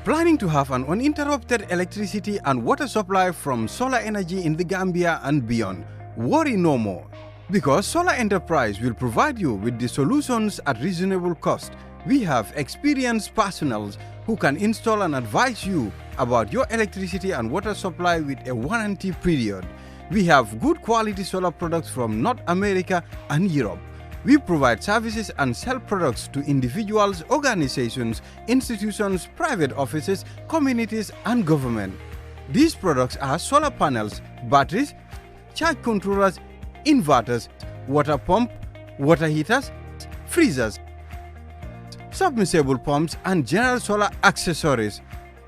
Planning to have an uninterrupted electricity and water supply from solar energy in the Gambia and beyond? Worry no more, because Solar Enterprise will provide you with the solutions at reasonable cost. We have experienced personnel who can install and advise you about your electricity and water supply with a warranty period. We have good quality solar products from North America and Europe. We provide services and sell products to individuals, organizations, institutions, private offices, communities, and government. These products are solar panels, batteries, charge controllers, inverters, water pump, water heaters, freezers, submersible pumps, and general solar accessories.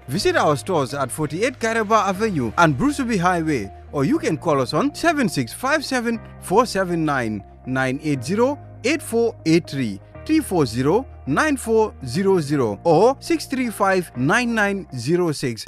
Visit our stores at 48 Karaba Avenue and Brusubi Highway, or you can call us on 7657 479 980 8483 340 9400 or 635 9906.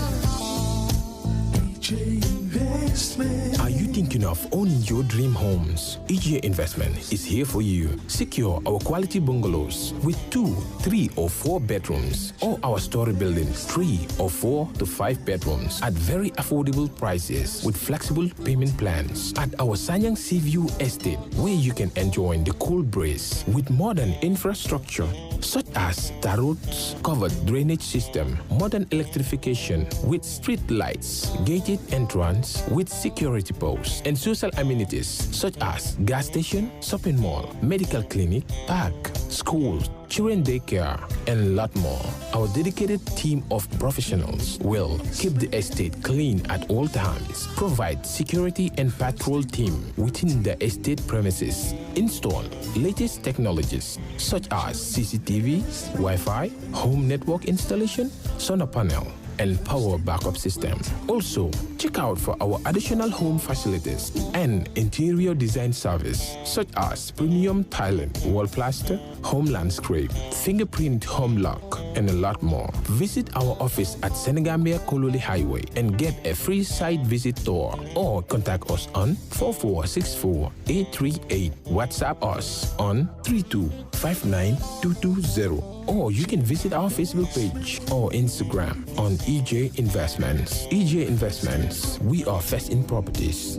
Are you thinking of owning your dream homes? EJ Investment is here for you. Secure our quality bungalows with 2, 3, or 4 bedrooms, or our story buildings 3 or 4 to 5 bedrooms at very affordable prices with flexible payment plans at our Sanyang Seaview Estate, where you can enjoy the cool breeze with modern infrastructure such as tar roads, covered drainage system, modern electrification with street lights, gated entrance with security posts, and social amenities such as gas station, shopping mall, medical clinic, park, schools, children daycare, and a lot more. Our dedicated team of professionals will keep the estate clean at all times, provide security and patrol team within the estate premises, install latest technologies such as CCTV, Wi-Fi, home network installation, solar panel, and power backup system. Also, check out for our additional home facilities and interior design service such as premium tiling, wall plaster, home landscape, fingerprint home lock, and a lot more. Visit our office at Senegambia Kololi Highway and get a free site visit tour, or contact us on 4464838. WhatsApp us on 3259220. Or you can visit our Facebook page or Instagram on EJ Investments. EJ Investments, we are first in properties.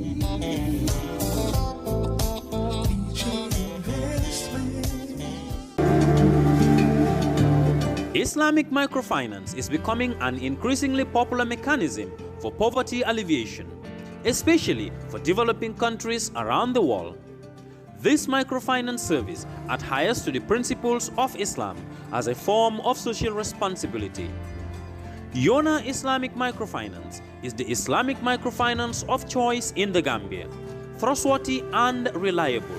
Islamic microfinance is becoming an increasingly popular mechanism for poverty alleviation, especially for developing countries around the world. This microfinance service adheres to the principles of Islam as a form of social responsibility. Yona Islamic Microfinance is the Islamic microfinance of choice in the Gambia, trustworthy and reliable.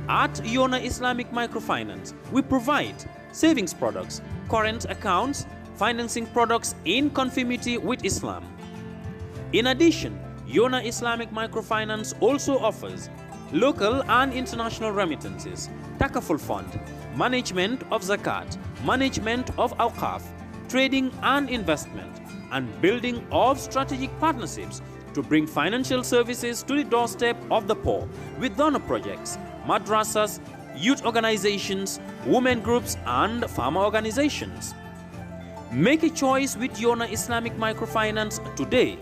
At Yona Islamic Microfinance, we provide savings products, current accounts, financing products in conformity with Islam. In addition, Yona Islamic Microfinance also offers local and international remittances, takaful fund, management of zakat, management of awqaf, trading and investment, and building of strategic partnerships to bring financial services to the doorstep of the poor with donor projects, madrasas, youth organizations, women groups, and farmer organizations. Make a choice with Yona Islamic Microfinance today.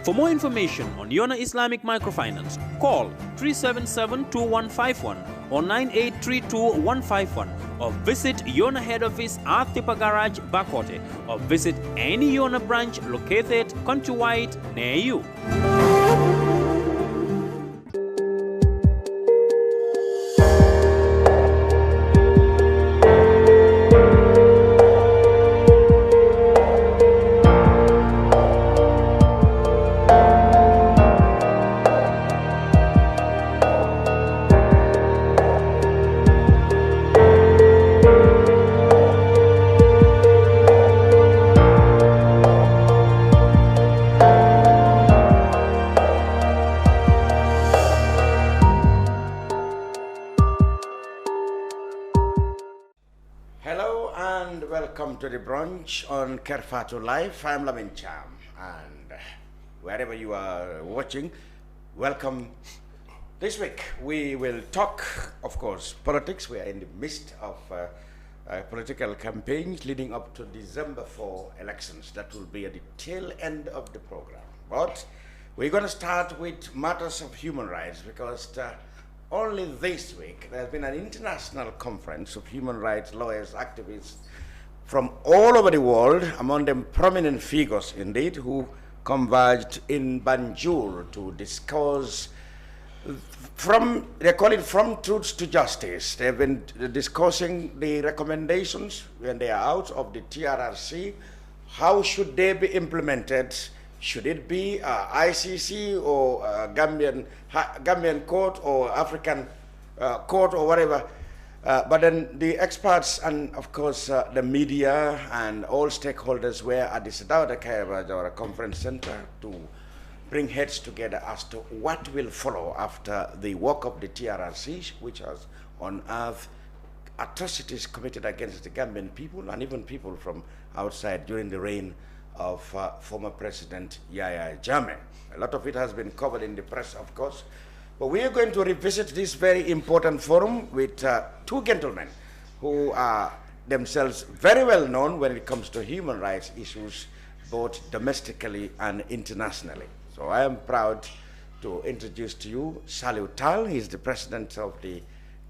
For more information on Yona Islamic Microfinance, call 377-2151 or 9832-151, or visit Yona head office at Tipa Garage, Bakote, or visit any Yona branch located countrywide near you. To the brunch on Kerr Fatou Live. I'm Lamin Cham, and wherever you are watching, welcome. This week we will talk, of course, politics. We are in the midst of political campaigns leading up to December 4 elections. That will be at the tail end of the program. But we're going to start with matters of human rights because only this week there's been an international conference of human rights lawyers, activists from all over the world, among them prominent figures indeed, who converged in Banjul to discuss they call it from truth to justice. They've been discussing the recommendations when they are out of the TRRC. How should they be implemented? Should it be ICC or Gambian court or African court or whatever? But then the experts and, of course, the media and all stakeholders were at the Sadauda Kayabajawara Conference Center to bring heads together as to what will follow after the work of the TRRC, which has unearthed atrocities committed against the Gambian people and even people from outside during the reign of former President Yahya Jammeh. A lot of it has been covered in the press, of course. But we are going to revisit this very important forum with two gentlemen who are themselves very well known when it comes to human rights issues, both domestically and internationally. So I am proud to introduce to you Salieu Taal. He is the president of the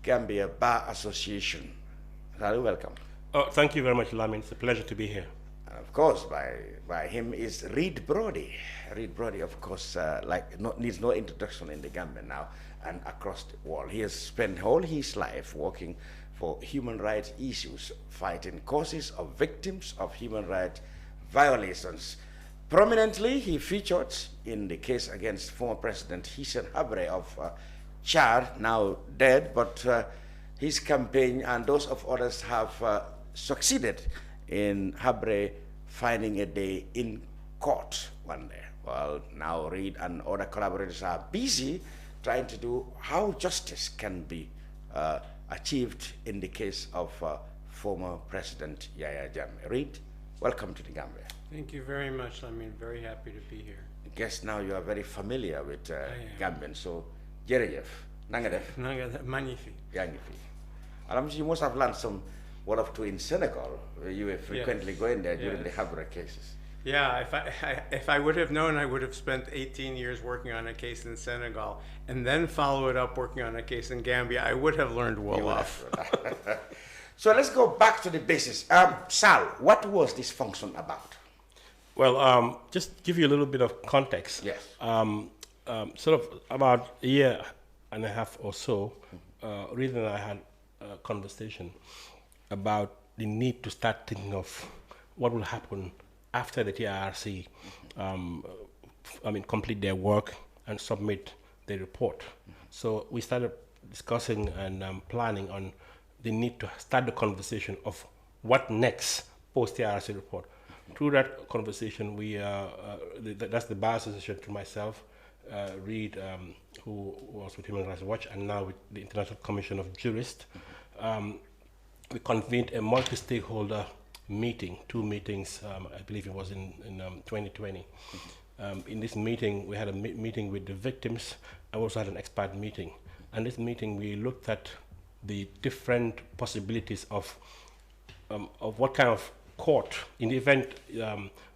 Gambia Bar Association. Salieu, welcome. Oh, thank you very much, Lamin. It's a pleasure to be here. And of course, by him is Reed Brody. Reed Brody, of course, needs no introduction in the Gambia now and across the world. He has spent all his life working for human rights issues, fighting causes of victims of human rights violations. Prominently, he featured in the case against former President Hissène Habré of Chad, now dead, but his campaign and those of others have succeeded in Habré finding a day in court one day. Well, now Reed and other collaborators are busy trying to do how justice can be achieved in the case of former President Yahya Jammeh. Reed, welcome to the Gambia. Thank you very much. I'm very happy to be here. I guess now you are very familiar with Gambian, so Jerejef, nanga def? Magnifique. And you must have learned some one of two in Senegal, where you were frequently going there during the Habré cases. Yeah, if I would have known, I would have spent 18 years working on a case in Senegal and then follow it up working on a case in Gambia. I would have learned well off. So let's go back to the basis. Sal, what was this function about? Well, just give you a little bit of context. Yes. Sort of about a year and a half or so, Reed and I had a conversation about the need to start thinking of what will happen after the TRRC complete their work and submit the report. So we started discussing and planning on the need to start the conversation of what next post TRRC report. Through that conversation, that's the Bar Association, to myself, Reed, who was with Human Rights Watch, and now with the International Commission of Jurists. We convened a multi-stakeholder meeting, two meetings, I believe it was in 2020. In this meeting, we had a meeting with the victims. I also had an expert meeting. And this meeting, we looked at the different possibilities of what kind of court, in the event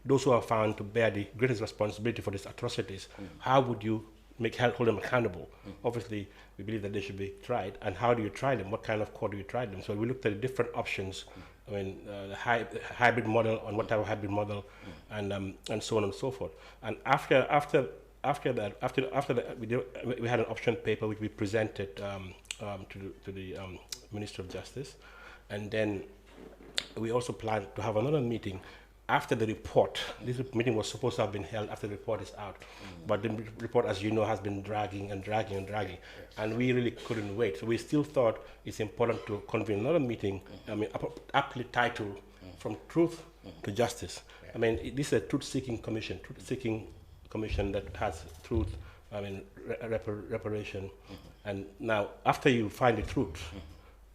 those who are found to bear the greatest responsibility for these atrocities, how would you hold them accountable? Obviously, we believe that they should be tried. And how do you try them? What kind of court do you try them? So we looked at the different options. The hybrid model, on what type of hybrid model, and so on and so forth. And after that, we had an option paper which we presented to the Minister of Justice, and then we also planned to have another meeting after the report. This meeting was supposed to have been held after the report is out, but the report, as you know, has been dragging, and we really couldn't wait. So we still thought it's important to convene another meeting, aptly titled From Truth to Justice. This is a truth-seeking commission that has truth, reparation, and now after you find the truth,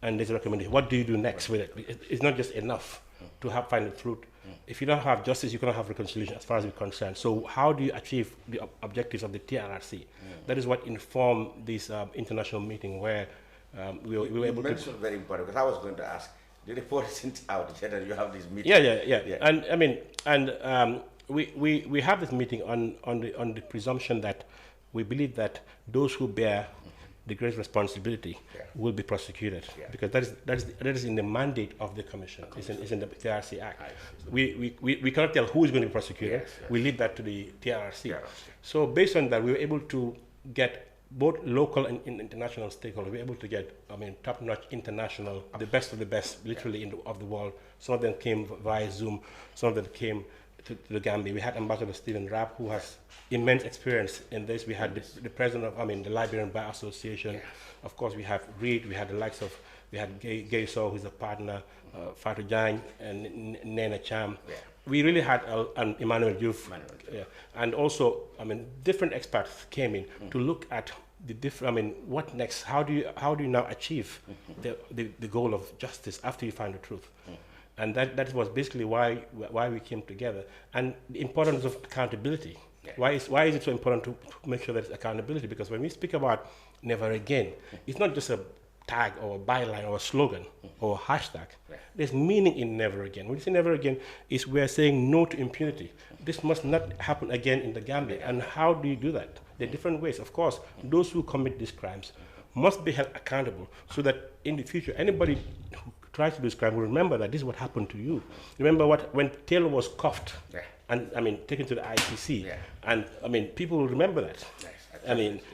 and there's a recommendation, what do you do next with it? It's not just enough to find the truth. If you don't have justice, you cannot have reconciliation, as far as we're concerned. So how do you achieve the objectives of the TRRC? That is what informed this international meeting, where we were able to... You mentioned very important, because I was going to ask, The report isn't out yet, and you have this meeting. Yeah. And I mean, we have this meeting on the presumption that we believe that those who bear the great responsibility will be prosecuted, because that is in the mandate of the commission. It's in the TRC Act. We cannot tell who is going to be prosecuted. We leave that to the TRC. So based on that, we were able to get both local and international stakeholders. We were able to get, top-notch international, the best of the best, literally of the world. Some of them came via Zoom. Some of them came to the Gambia. We had Ambassador Stephen Rapp, who has immense experience in this. We had the president of, the Liberian Bar Association. Of course, we have Reed. We had the likes of, we had Gay Saw, who's a partner, Fatou and Nena Cham. We really had an Emmanuel Diouf. And also, different experts came in to look at the different, what next? How do you now achieve the goal of justice after you find the truth? And that was basically why we came together. And the importance of accountability. Why is it so important to make sure there's accountability? Because when we speak about never again, it's not just a tag or a byline or a slogan or a hashtag. There's meaning in never again. When you say never again, we're saying no to impunity. This must not happen again in the Gambia. And how do you do that? There are different ways. Of course, those who commit these crimes must be held accountable so that in the future, anybody who tries to do this crime will remember that this is what happened to you. Remember when Taylor was cuffed and taken to the ICC, and people will remember that.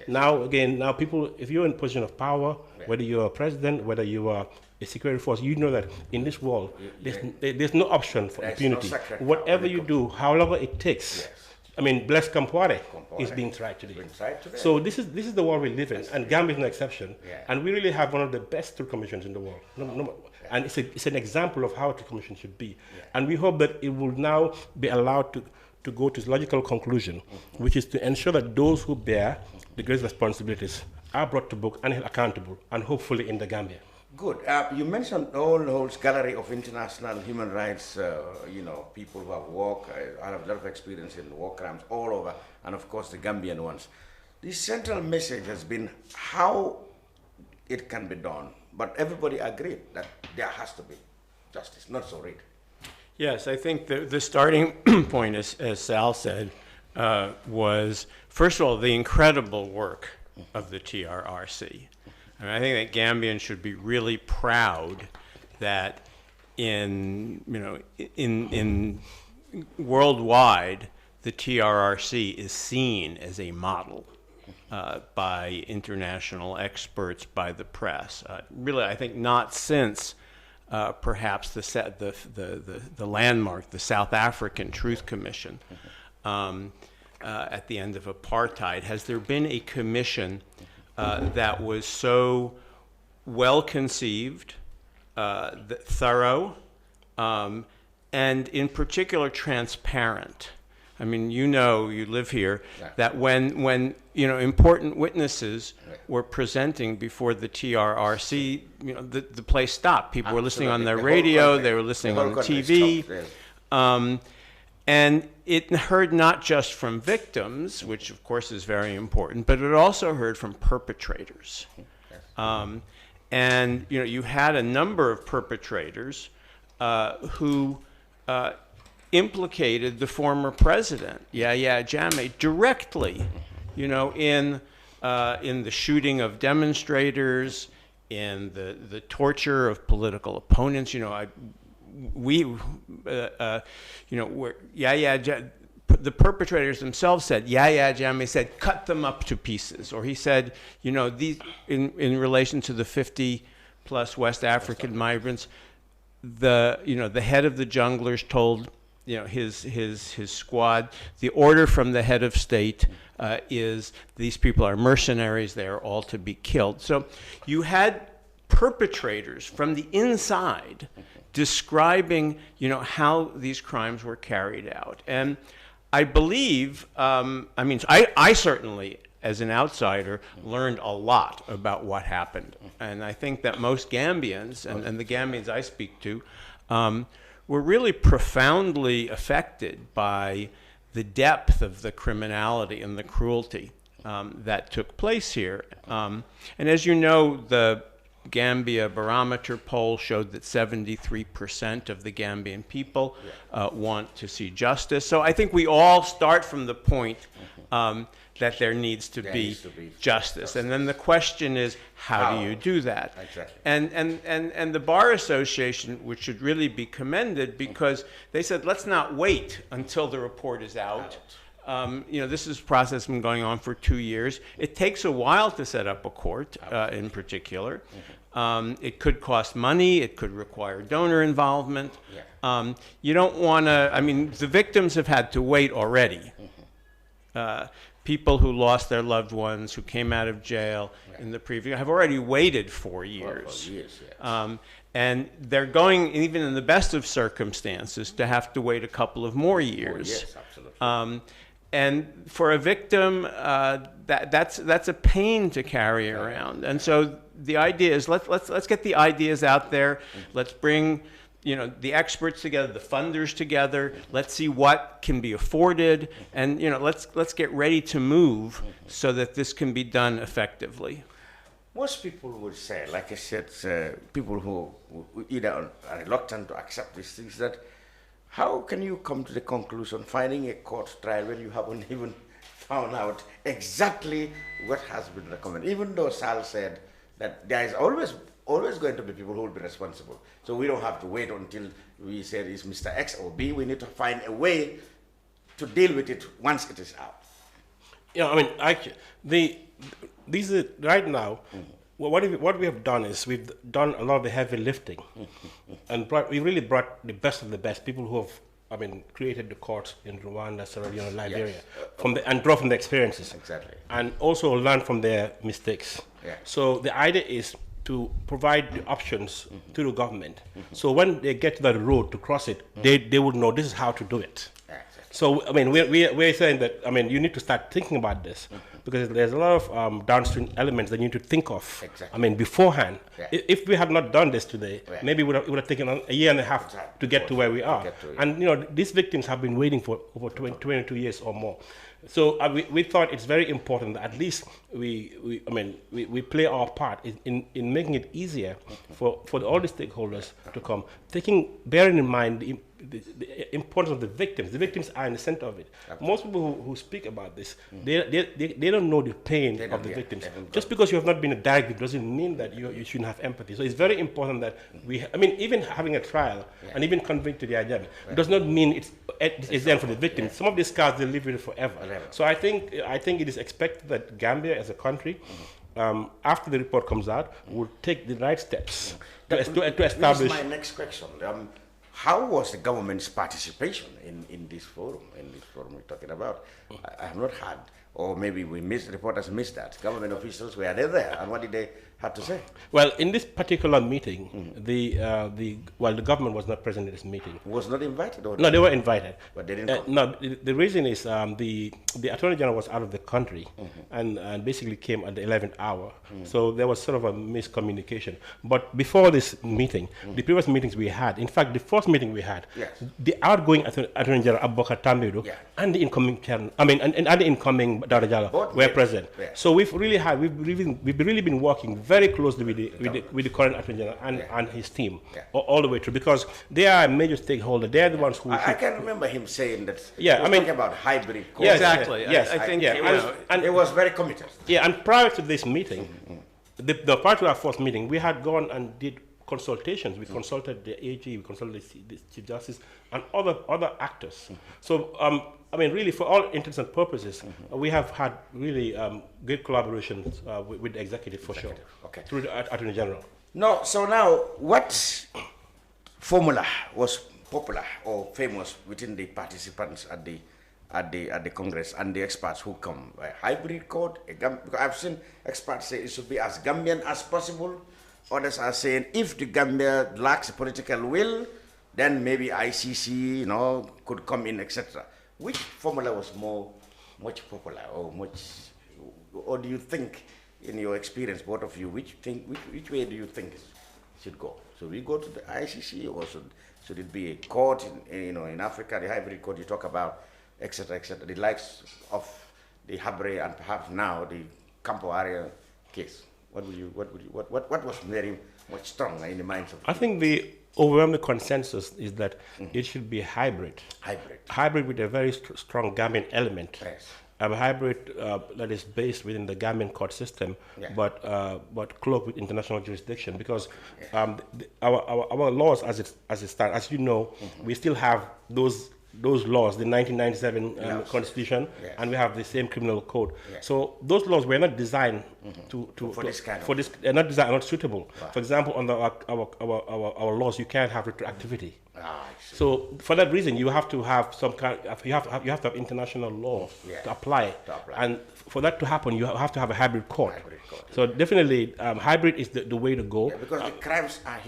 Now people, if you're in a position of power, whether you're a president, whether you are a security force, you know that in this world, there's no option for impunity. Whatever you do, however it takes. Blaise Compaoré is being tried today. So this is the world we live in, and Gambia is no exception. And we really have one of the best truth commissions in the world. And it's an example of how a truth commission should be. And we hope that it will now be allowed to go to its logical conclusion, which is to ensure that those who bear the greatest responsibilities are brought to book and held accountable, and hopefully in the Gambia. Good. You mentioned all whole gallery of international human rights, people who have worked, have a lot of experience in war crimes all over, and of course the Gambian ones. The central message has been how it can be done, but everybody agreed that there has to be justice, not so read. Yes, I think the starting point, as Sal said, was, first of all, the incredible work of the TRRC. I think that Gambians should be really proud that in worldwide, the TRRC is seen as a model by international experts, by the press. Really, I think not since perhaps the landmark, the South African Truth Commission at the end of apartheid, has there been a commission that was so well conceived, thorough, and in particular transparent. You live here, that when important witnesses were presenting before the TRRC, the place stopped. People were listening on their radio, they were listening on the TV. And it heard not just from victims, which of course is very important, but it also heard from perpetrators. And you had a number of perpetrators who implicated the former president, Yahya Jammeh, directly, in the shooting of demonstrators, in the torture of political opponents. The perpetrators themselves said, Yahya Jammeh said, cut them up to pieces. Or he said, these, in relation to the 50+ West African migrants, the head of the junglers told, his squad, the order from the head of state is these people are mercenaries, they are all to be killed. So you had perpetrators from the inside describing, how these crimes were carried out. And I believe, I certainly, as an outsider, learned a lot about what happened. And I think that most Gambians, and the Gambians I speak to, were really profoundly affected by the depth of the criminality and the cruelty that took place here. And as you know, Gambia barometer poll showed that 73% of the Gambian people want to see justice. So I think we all start from the point that there needs to be justice. And then the question is, how do you do that? Exactly. And the Bar Association, which should really be commended, because they said, let's not wait until the report is out. This is a process been going on for 2 years. It takes a while to set up a court, in particular. It could cost money. It could require donor involvement. You don't want to, the victims have had to wait already. People who lost their loved ones, who came out of jail in the previous, have already waited 4 years. And they're going, even in the best of circumstances, to have to wait a couple of more years. Yes, absolutely. And for a victim, that's a pain to carry around. And so the idea is, let's get the ideas out there. Let's bring the experts together, the funders together. Let's see what can be afforded, and let's get ready to move so that this can be done effectively. Most people would say, like I said, people who either are reluctant to accept these things, that how can you come to the conclusion finding a court trial when you haven't even found out exactly what has been recommended? Even though Sal said that there is always going to be people who will be responsible. So we don't have to wait until we say it's Mr. X or B. We need to find a way to deal with it once it is out. These are right now. What we have done is we've done a lot of the heavy lifting, and we really brought the best of the best people who have, created the courts in Rwanda, Sierra Leone, Liberia, and draw from the experiences, and also learn from their mistakes. So the idea is to provide the options to the government. So when they get to that road to cross it, they would know this is how to do it. So we're saying that you need to start thinking about this, because there's a lot of downstream elements that you need to think of. Beforehand. If we had not done this today, maybe it would have taken a year and a half to get to where we are. And these victims have been waiting for over 22 years or more. So we thought it's very important that at least we play our part in making it easier for all the stakeholders to come, bearing in mind the importance of the victims. The victims are in the center of it. Most people who speak about this, they don't know the pain of the victims. Just because you have not been a direct victim doesn't mean that you shouldn't have empathy. So it's very important that even having a trial and even convicted the idea does not mean it's the end for the victims. Some of these scars, they live with it forever. So I think it is expected that Gambia as a country, after the report comes out, will take the right steps to establish. This is my next question. How was the government's participation in this forum we're talking about? I have not had, or maybe reporters missed that. Government officials, were they there, and what did they have to say? Well, in this particular meeting, the government was not present in this meeting. Was not invited? Or no, they were invited. But they didn't come? No, the reason is the Attorney General was out of the country and basically came at the 11th hour. So there was sort of a miscommunication. But before this meeting, the previous meetings we had, in fact, the first meeting we had, the outgoing Attorney General Abubakar Tambido and the incoming and the incoming Dara Jallow were present. So we've really been working very closely with the current Attorney General and his team all the way through, because they are a major stakeholder. They are the ones who. I can remember him saying that. Talking about hybrid court. Exactly. Yes, I think and it was very committed. And prior to this meeting, prior to our first meeting, we had gone and did consultations. We consulted the AG, we consulted the Chief Justice, and other actors. So, really, for all intents and purposes, we have had really good collaborations with the executive, for sure, through the Attorney General. No, so now, what formula was popular or famous within the participants at the Congress and the experts who come? A hybrid court? Because I've seen experts say it should be as Gambian as possible. Others are saying if the Gambia lacks political will, then maybe ICC, could come in, etc. Which formula was much popular, or do you think, in your experience, both of you, which way do you think should go? Should we go to the ICC, or should it be a court in Africa, the hybrid court you talk about, etc., etc., the likes of the Habre and perhaps now the Campo area case? What was very much stronger in the minds of I think the overwhelming consensus is that it should be hybrid. Hybrid with a very strong Gambian element. Yes. A hybrid that is based within the Gambian court system, but cloaked with international jurisdiction. Because our laws, as it stands, as you know, we still have those laws, the 1997 Constitution, and we have the same criminal code. So those laws were not designed they're not designed, not suitable. Wow. For example, under our laws, you can't have retroactivity. So for that reason, you have to have some kind. You have to have international law to apply. And for that to happen, you have to have a hybrid court. So definitely, hybrid is the way to go. Because the crimes are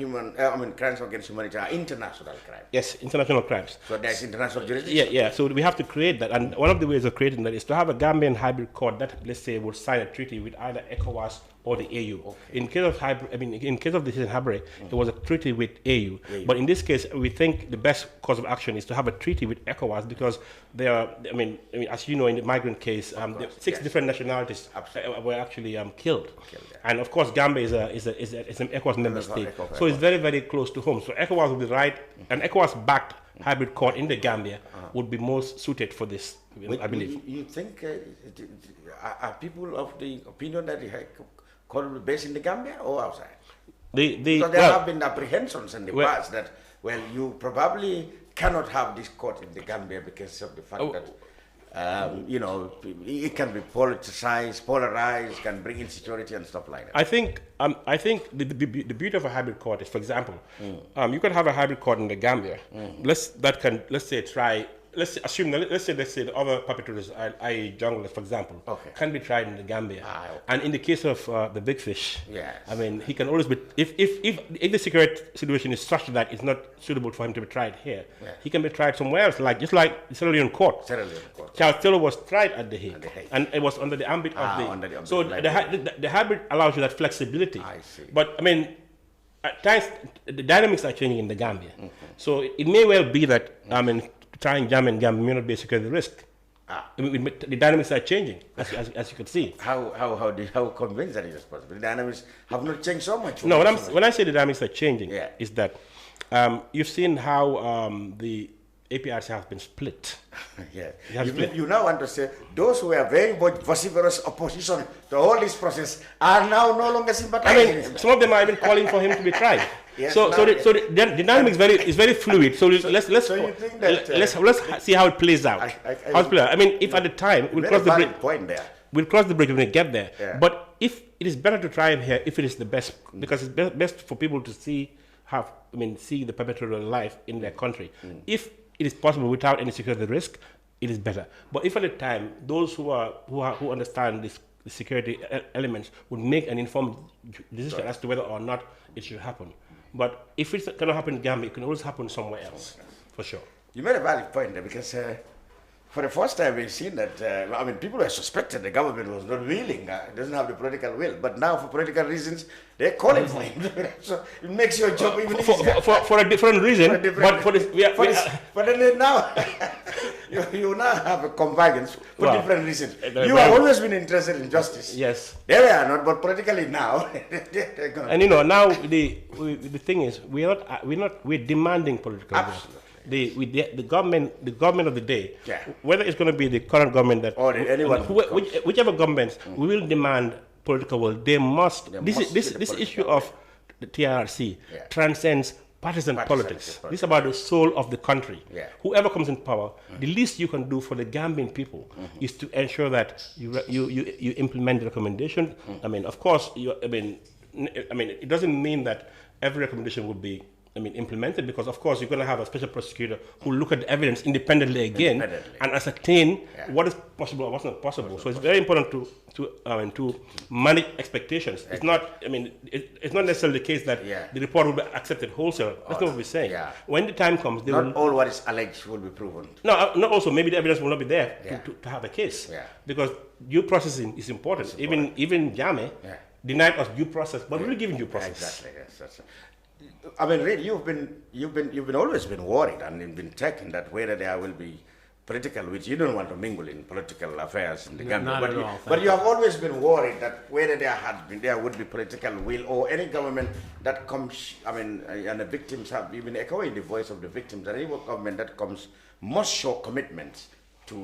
crimes against humanity are international crimes. Yes, international crimes. So there's international jurisdiction. Yeah. So we have to create that, and one of the ways of creating that is to have a Gambian hybrid court that, let's say, would sign a treaty with either ECOWAS or the AU. Okay. In case of the citizen hybrid, it was a treaty with AU. But in this case, we think the best course of action is to have a treaty with ECOWAS, because there are, as you know, in the migrant case, 6 different nationalities were actually killed. And of course, Gambia is an ECOWAS member state, so it's very, very close to home. So ECOWAS would be right, and ECOWAS-backed hybrid court in the Gambia would be most suited for this, I believe. You think are people of the opinion that the court will be based in the Gambia or outside? Because there have been apprehensions in the past that, you probably cannot have this court in the Gambia because of the fact that it can be politicized, polarized, can bring insecurity and stuff like that. I think the beauty of a hybrid court is, for example, you can have a hybrid court in the Gambia. Let's assume the other perpetrators, i.e. junglers, for example, can be tried in the Gambia. And in the case of the big fish, he can always be, if the security situation is such that it's not suitable for him to be tried here, he can be tried somewhere else, just like the Salieu court. Charles Taylor was tried at The Hague, and it was under the ambit of the hybrid allows you that flexibility. I see. But at times the dynamics are changing in the Gambia, so it may well be that trying Gambia may not be a security risk. The dynamics are changing, as you can see. How convinced that it is possible? The dynamics have not changed so much. No, when I say the dynamics are changing, is that you've seen how the APRC has been split. You now want to say those who are very much vociferous opposition to all this process are now no longer sympathizing. Some of them are even calling for him to be tried. So the dynamic is very fluid. So let's see how it plays out. If at the time we'll cross the bridge. We'll cross the bridge when we get there. But if it is better to try him here, if it is the best, because it's best for people to see the perpetrator alive in their country. If it is possible without any security risk, it is better. But if at the time those who understand the security elements would make an informed decision as to whether or not it should happen. But if it cannot happen in Gambia, it can always happen somewhere else, for sure. You made a valid point there, because for the first time we've seen that, people were suspected the government was not willing, doesn't have the political will, but now for political reasons, they're calling for him. So it makes your job even easier. For a different reason, but then now, you now have a convergence for different reasons. You have always been interested in justice. Yes. There we are not, but politically now, and now the thing is, we're demanding political will. The government of the day, whether it's going to be the current government or whichever government, we will demand political will. They must. This issue of the TRC transcends partisan politics. This is about the soul of the country. Whoever comes in power, the least you can do for the Gambian people is to ensure that you implement the recommendation. Of course, it doesn't mean that every recommendation would be implemented, because of course you're going to have a special prosecutor who look at the evidence independently again and ascertain what is possible or what's not possible. So it's very important to manage expectations. It's not it's not necessarily the case that the report will be accepted wholesale. That's not what we're saying. When the time comes, not all what is alleged will be proven. No, not also maybe the evidence will not be there to have a case. Because due processing is important. Even Jame denied us due process, but we're giving due process. Exactly. Yes. Really, you've always been worried and been checking that whether there will be political, which you don't want to mingle in political affairs in the Gambia. Not But, at you, all, but you have always been worried that whether there would be political will or any government that comes, I mean, and the victims have even echoing the voice of the victims, that any government that comes must show commitment to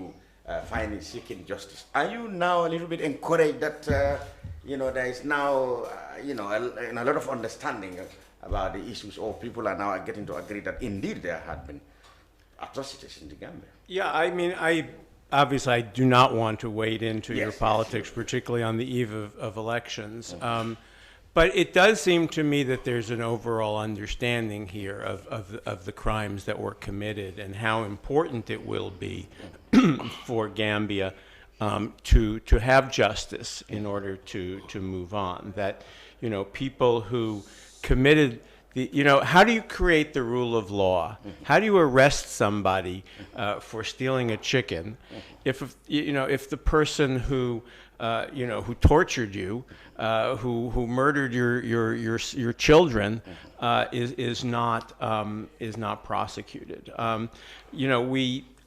finding, seeking justice. Are you now a little bit encouraged that, you know, there is now, you know, a lot of understanding about the issues, or people are now getting to agree that indeed there had been atrocities in the Gambia? Yeah, I mean, obviously I do not want to wade into your politics, particularly on the eve of elections. But it does seem to me that there's an overall understanding here of the crimes that were committed and how important it will be for Gambia to have justice in order to move on. That, you know, people who committed you know, how do you create the rule of law? How do you arrest somebody for stealing a chicken if you know, if the person who you know, who tortured you, who murdered your children, is not prosecuted? You know,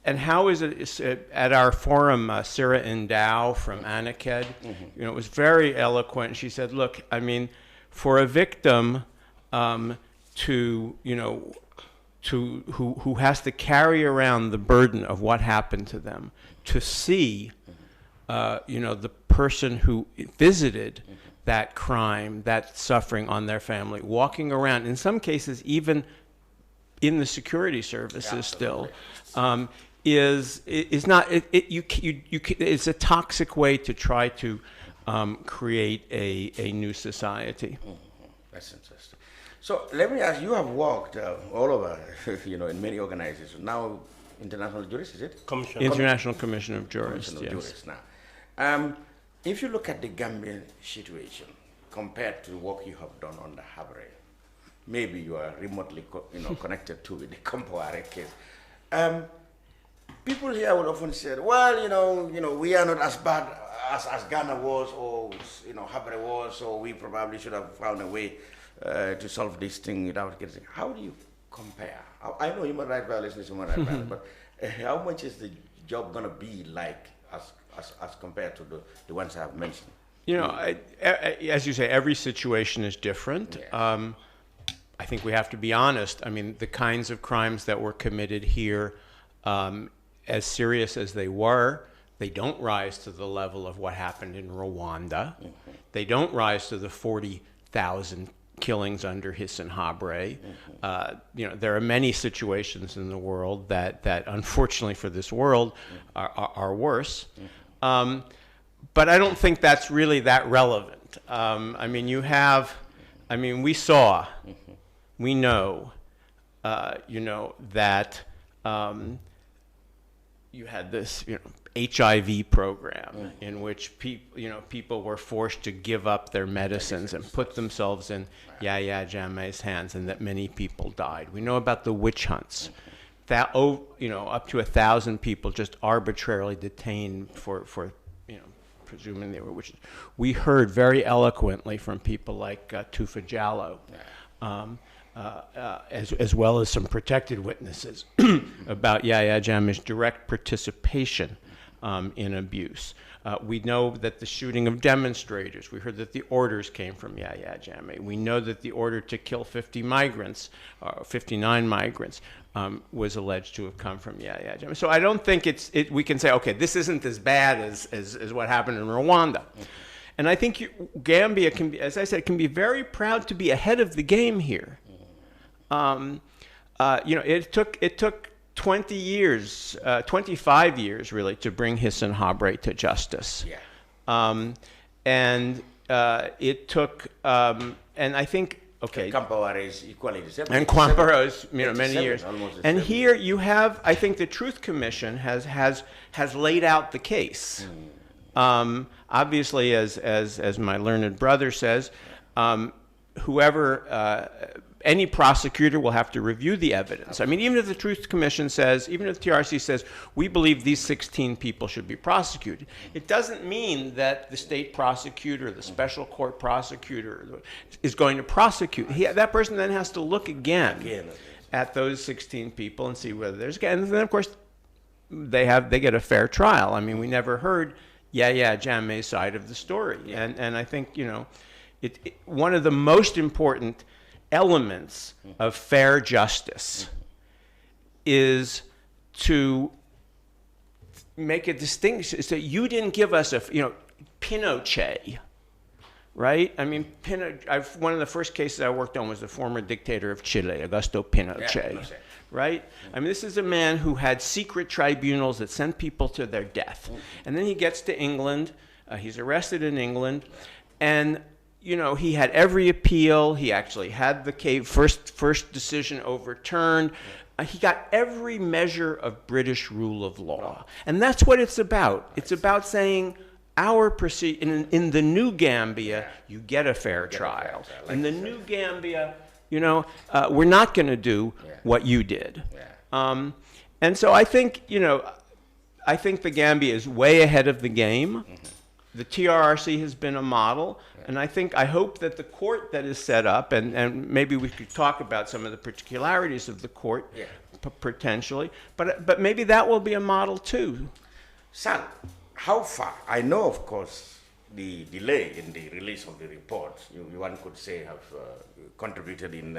and how is it at our forum, Sarah Endow from Anaked, you know, it was very eloquent. She said, look, I mean, for a victim who has to carry around the burden of what happened to them, to see, you know, the person who visited that crime, that suffering on their family, walking around, in some cases even in the security services still, is not, it's a toxic way to try to create a new society. That's interesting. So let me ask, you have worked all over, you know, in many organizations. Now, International Jurist, is it? International Commission of Jurists, Commission of yes. Jurists now. If you look at the Gambian situation compared to the work you have done on the Habre, maybe you are remotely connected to the Kampoare case. People here would often say, well, you know, we are not as bad as Ghana was, or, you know, Habre was, so we probably should have found a way to solve this thing without getting. How do you compare? I know human rights violation is human rights violation, but how much is the job going to be like as compared to the ones I have mentioned? You know, as you say, every situation is different. Yes. I think we have to be honest. I mean, the kinds of crimes that were committed here, as serious as they were, they don't rise to the level of what happened in Rwanda. Mm-hmm. They don't rise to the 40,000 killings under Hissan Habre. Mm-hmm. You know, there are many situations in the world that unfortunately for this world, are worse. Mm-hmm. But I don't think that's really that relevant. I mean, we saw, mm-hmm. we know, you know, that you had this, you know, HIV program, mm-hmm. in which people were forced to give up their medicines and put themselves in Yahya Jammeh's hands, and that many people died. We know about the witch hunts, that up to 1,000 people just arbitrarily detained for presuming they were witches. We heard very eloquently from people like Tufa Jallow, as well as some protected witnesses about Yahya Jammeh's direct participation in abuse. We know that the shooting of demonstrators, we heard that the orders came from Yahya Jammeh. We know that the order to kill 59 migrants, was alleged to have come from Yahya Jammeh. So I don't think we can say, okay, this isn't as bad as what happened in Rwanda. And I think Gambia can be, as I said, can be very proud to be ahead of the game here. It took 20 years, 25 years really, to bring Hissan Habre to justice. Yeah. It took, and I think, okay. Kampala is equally the same. And Kampala is, many years. And here you have, I think the Truth Commission has laid out the case. Obviously, as my learned brother says, any prosecutor will have to review the evidence. I mean, even if the Truth Commission says, even if the TRC says, we believe these 16 people should be prosecuted, it doesn't mean that the state prosecutor, the special court prosecutor is going to prosecute. That person then has to look again at those 16 people and see whether there's, and then of course, they get a fair trial. I mean, we never heard Yahya Jammeh's side of the story, and I think one of the most important elements of fair justice is to make a distinction. So you didn't give us Pinochet, right? I mean, one of the first cases I worked on was the former dictator of Chile, Augusto Pinochet, right? I mean, this is a man who had secret tribunals that sent people to their death. And then he gets to England, he's arrested in England, and he had every appeal. He actually had the first decision overturned. He got every measure of British rule of law. And that's what it's about. It's about saying in the new Gambia, you get a fair trial. In the new Gambia, we're not going to do what you did. And so I think the Gambia is way ahead of the game. The TRRC has been a model, and I hope that the court that is set up, and maybe we could talk about some of the particularities of the court, potentially, but maybe that will be a model too. Sal, how far? I know, of course, the delay in the release of the report, one could say, have contributed in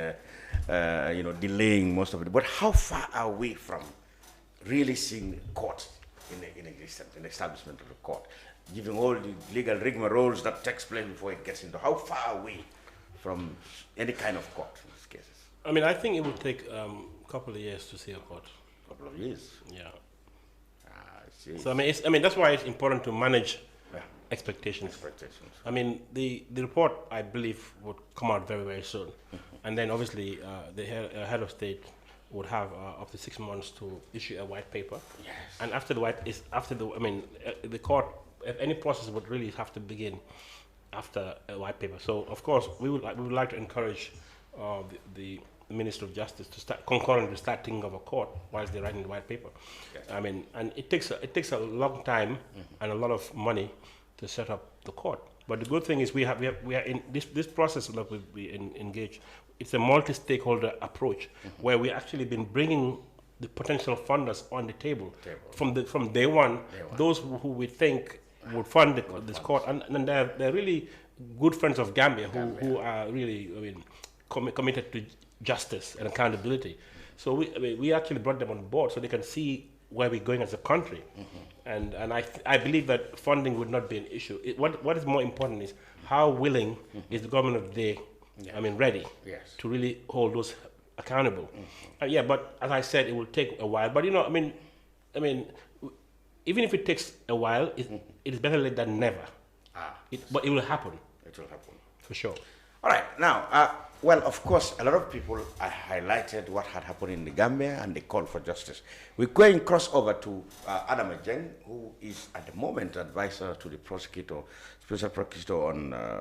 delaying most of it. But how far are we from really seeing court in existence, in the establishment of the court? Given all the legal rigmaroles that takes place before it gets into, how far are we from any kind of court in these cases? I mean, I think it will take a couple of years to see a court. A couple of years? Yeah. I see. So I mean, that's why it's important to manage expectations. I mean, the report, I believe, would come out very, very soon. And then obviously the head of state would have up to 6 months to issue a white paper. Yes. And the court, if any process would really have to begin after a white paper. So of course we would like to encourage the Minister of Justice to start concurrently thinking of a court whilst they're writing the white paper. Yes. I mean, and it takes a long time and a lot of money to set up the court. But the good thing is we are in this process that we engage. It's a multi-stakeholder approach where we actually been bringing the potential funders on the table. From day one. Those who we think would fund this court, and they're really good friends of Gambia who are really committed to justice and accountability. So we actually brought them on board so they can see where we're going as a country, and I believe that funding would not be an issue. What is more important is how willing is the government of the day, ready to really hold those accountable. But as I said, it will take a while. But even if it takes a while, it is better late than never. But it will happen. It will happen. For sure. All right. Now, well, of course, a lot of people highlighted what had happened in the Gambia and the call for justice. We're going cross over to Adam Ajeng, who is at the moment advisor to the special prosecutor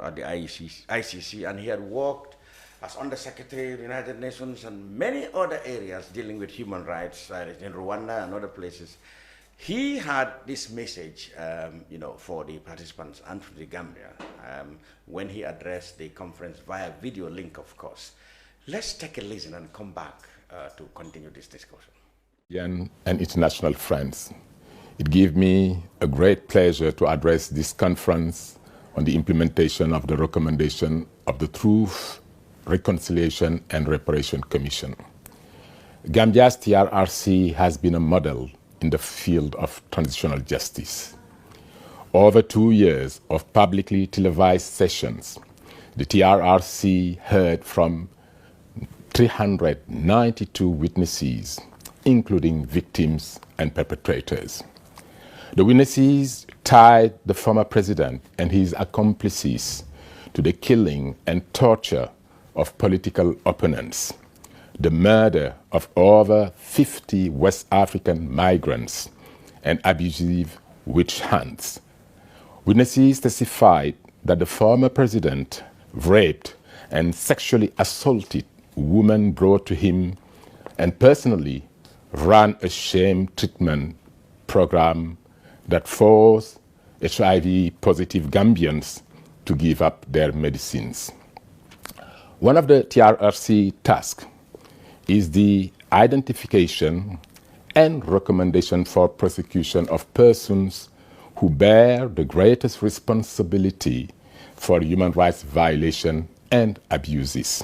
at the ICC, and he had worked as Undersecretary of the United Nations and many other areas dealing with human rights in Rwanda and other places. He had this message, for the participants and for the Gambia when he addressed the conference via video link, of course. Let's take a listen and come back to continue this discussion. And international friends, it gave me a great pleasure to address this conference on the implementation of the recommendation of the Truth, Reconciliation and Reparation Commission. Gambia's TRRC has been a model in the field of transitional justice. Over 2 years of publicly televised sessions, the TRRC heard from 392 witnesses, including victims and perpetrators. The witnesses tied the former president and his accomplices to the killing and torture of political opponents, the murder of over 50 West African migrants, and abusive witch hunts. Witnesses testified that the former president raped and sexually assaulted women brought to him and personally ran a shame treatment program that forced HIV-positive Gambians to give up their medicines. One of the TRRC tasks is the identification and recommendation for prosecution of persons who bear the greatest responsibility for human rights violation and abuses.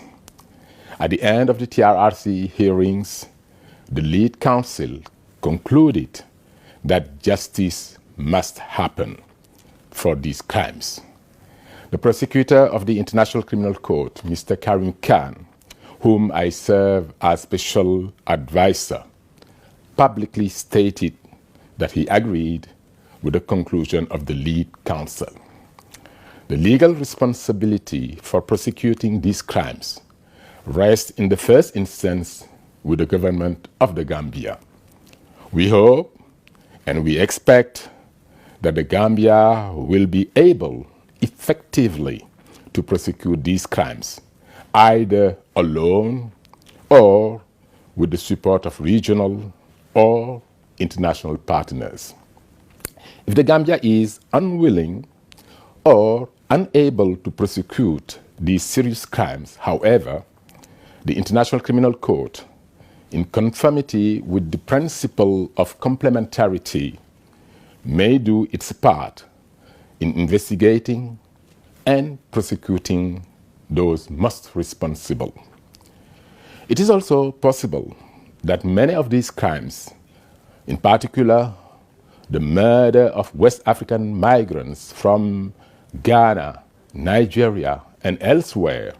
At the end of the TRRC hearings, the lead counsel concluded that justice must happen for these crimes. The prosecutor of the International Criminal Court, Mr. Karim Khan, whom I serve as special advisor, publicly stated that he agreed with the conclusion of the lead counsel. The legal responsibility for prosecuting these crimes rests in the first instance with the government of the Gambia. We hope and we expect that the Gambia will be able effectively to prosecute these crimes, either alone or with the support of regional or international partners. If the Gambia is unwilling or unable to prosecute these serious crimes, however, the International Criminal Court, in conformity with the principle of complementarity, may do its part in investigating and prosecuting those most responsible. It is also possible that many of these crimes, in particular the murder of West African migrants from Ghana, Nigeria, and elsewhere,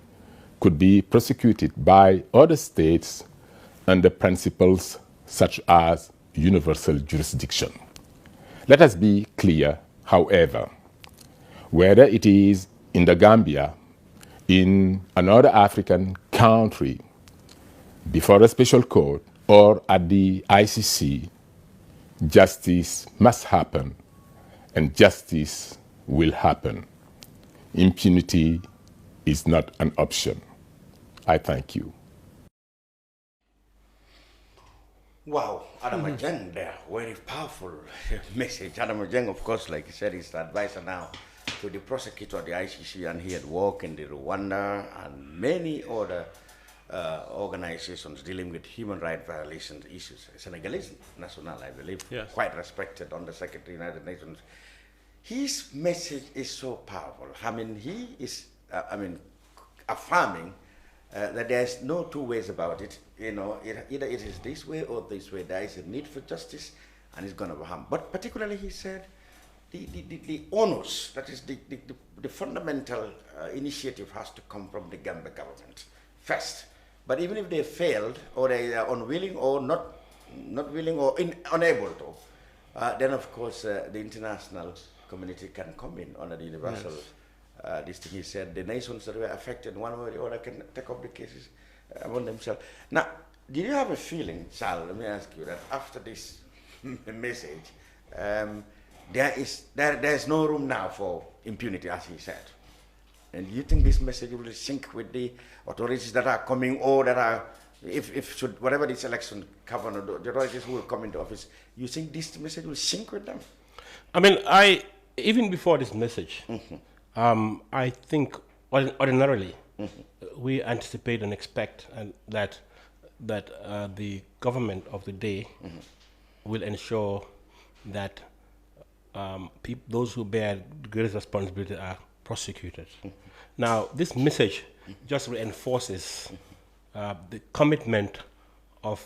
could be prosecuted by other states under principles such as universal jurisdiction. Let us be clear, however, whether it is in the Gambia, in another African country, before a special court, or at the ICC, justice must happen, and justice will happen. Impunity is not an option. I thank you. Wow, Adama Jeng there, very powerful message. Adama Jeng, of course, like you said, is the advisor now to the prosecutor of the ICC, and he had worked in the Rwanda and many other organizations dealing with human rights violations issues. Senegalese national, I believe, yes, quite respected under Secretary of the United Nations. His message is so powerful. I mean, he is, affirming that there's no two ways about it. You know, either it is this way or this way. There is a need for justice, and it's going to harm. But particularly, he said, the onus, that is the fundamental initiative, has to come from the Gambia government first. But even if they failed, or they are unwilling, or not willing, or unable to, then of course the international community can come in under the universal. Yes. This thing he said, the nations that were affected one way or the other can take up the cases among themselves. Now, do you have a feeling, Sal, let me ask you, that after this message, there is no room now for impunity, as he said? And do you think this message will sync with the authorities that are coming, or that are, should whatever this election governor, the authorities who will come into office, you think this message will sync with them? I mean, even before this message, I think ordinarily we anticipate and expect that the government of the day will ensure that those who bear the greatest responsibility are prosecuted. Now, this message just reinforces the commitment of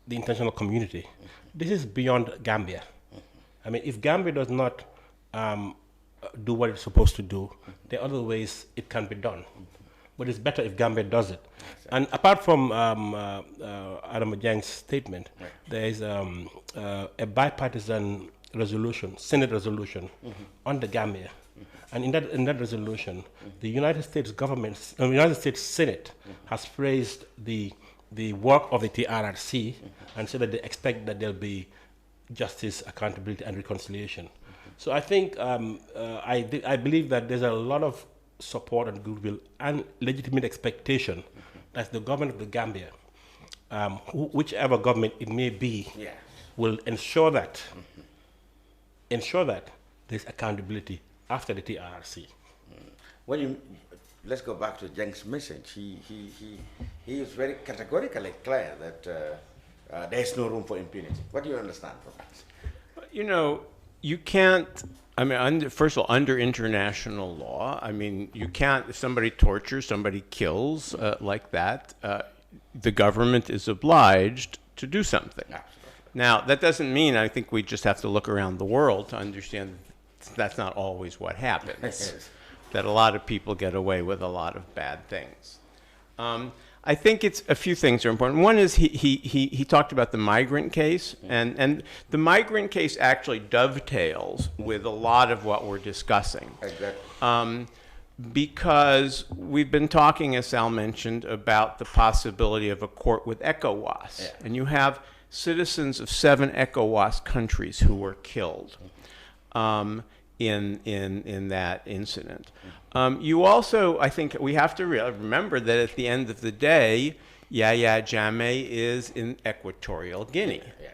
the international community. This is beyond Gambia. I mean, if Gambia does not do what it's supposed to do, there are other ways it can be done. But it's better if Gambia does it. And apart from Adam Ajang's statement, there is a bipartisan resolution, Senate resolution, on the Gambia. And in that resolution, the United States government, United States Senate has praised the work of the TRRC and said that they expect that there'll be justice, accountability, and reconciliation. So I think, I believe that there's a lot of support and goodwill and legitimate expectation that the government of the Gambia, whichever government it may be, will ensure that there's accountability after the TRRC. Let's go back to Jeng's message. He is very categorically clear that there's no room for impunity. What do you understand from that? You know, you can't, I mean, first of all, under international law, I mean, you can't, if somebody tortures, somebody kills like that, the government is obliged to do something. Absolutely. Now, that doesn't mean, I think we just have to look around the world to understand that's not always what happens. Yes. That a lot of people get away with a lot of bad things. I think it's a few things are important. One is he talked about the migrant case, and the migrant case actually dovetails with a lot of what we're discussing. Exactly. Because we've been talking, as Sal mentioned, about the possibility of a court with ECOWAS. Yeah. And you have citizens of 7 ECOWAS countries who were killed in that incident. You also, I think we have to remember that at the end of the day, Yahya Jammeh is in Equatorial Guinea. Yes.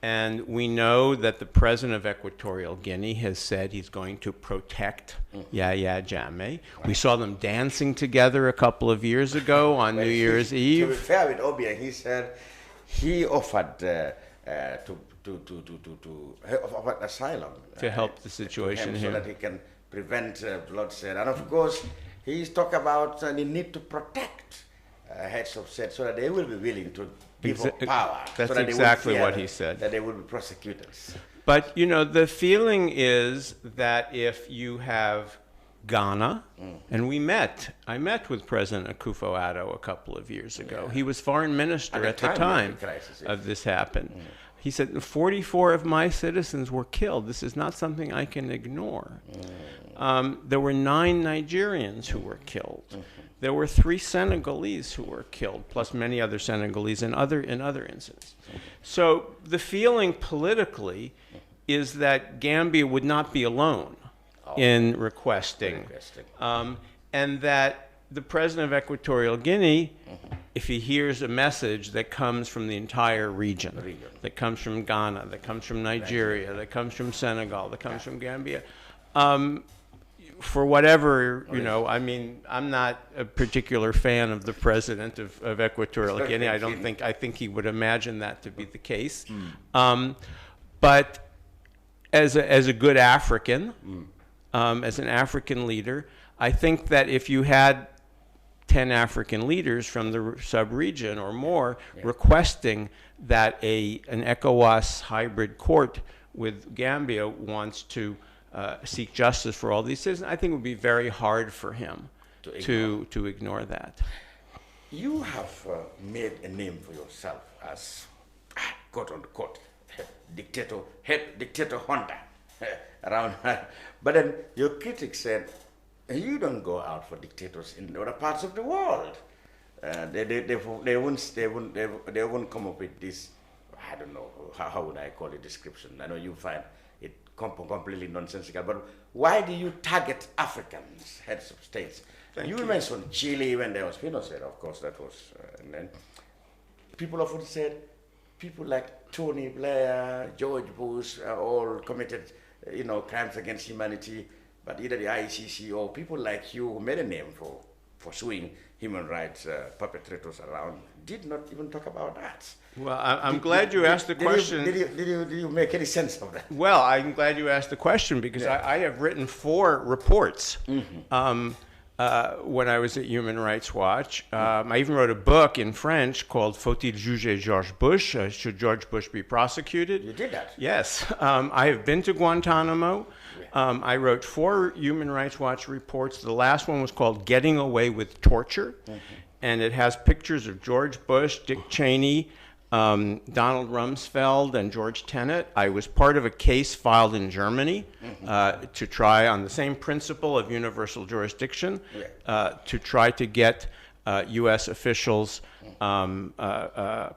And we know that the president of Equatorial Guinea has said he's going to protect Yahya Jammeh. We saw them dancing together a couple of years ago on New Year's Eve. To be fair with Obiang, he said he offered offered asylum to help the situation so here. that he can prevent bloodshed. And of course, he's talked about the need to protect heads of state so that they will be willing to give up power. That's so that exactly they will what fear he said. That they will be prosecutors. But, you know, the feeling is that if you have Ghana, and I met with President Akufo-Addo a couple of years ago. Yeah. He was foreign minister at the time of the crisis, yeah. of this happened. He said, 44 of my citizens were killed. This is not something I can ignore. There were 9 Nigerians who were killed. There were 3 Senegalese who were killed, plus many other Senegalese in other incidents. So the feeling politically is that Gambia would not be alone in requesting. And that the president of Equatorial Guinea, if he hears a message that comes from the entire region, that comes from Ghana, that comes from Nigeria, that comes from Senegal, that comes from Gambia, for whatever, you know, I mean, I'm not a particular fan of the president of Equatorial Guinea. I think he would imagine that to be the case. But as a good African, as an African leader, I think that if you had 10 African leaders from the sub-region or more requesting that an ECOWAS hybrid court with Gambia wants to seek justice for all these citizens, I think it would be very hard for him to ignore that. You have made a name for yourself as, quote unquote, head dictator hunter around. But then your critics said, you don't go out for dictators in other parts of the world. They won't come up with this. I don't know how would I call it description. I know you find it completely nonsensical. But why do you target Africans, heads of states? You mentioned Chile when there was Pinochet, of course. That was, and then people often said people like Tony Blair, George Bush, all committed, crimes against humanity. But either the ICC or people like you who made a name for pursuing human rights perpetrators around did not even talk about that. Well, I'm glad you asked the question. Did you make any sense of that? Well, I'm glad you asked the question because I have written 4 reports when I was at Human Rights Watch. I even wrote a book in French called Faut-il juger George Bush? Should George Bush be prosecuted? You did that? Yes. I have been to Guantanamo. I wrote 4 Human Rights Watch reports. The last one was called Getting Away with Torture. And it has pictures of George Bush, Dick Cheney, Donald Rumsfeld, and George Tenet. I was part of a case filed in Germany to try, on the same principle of universal jurisdiction, to try to get U.S. officials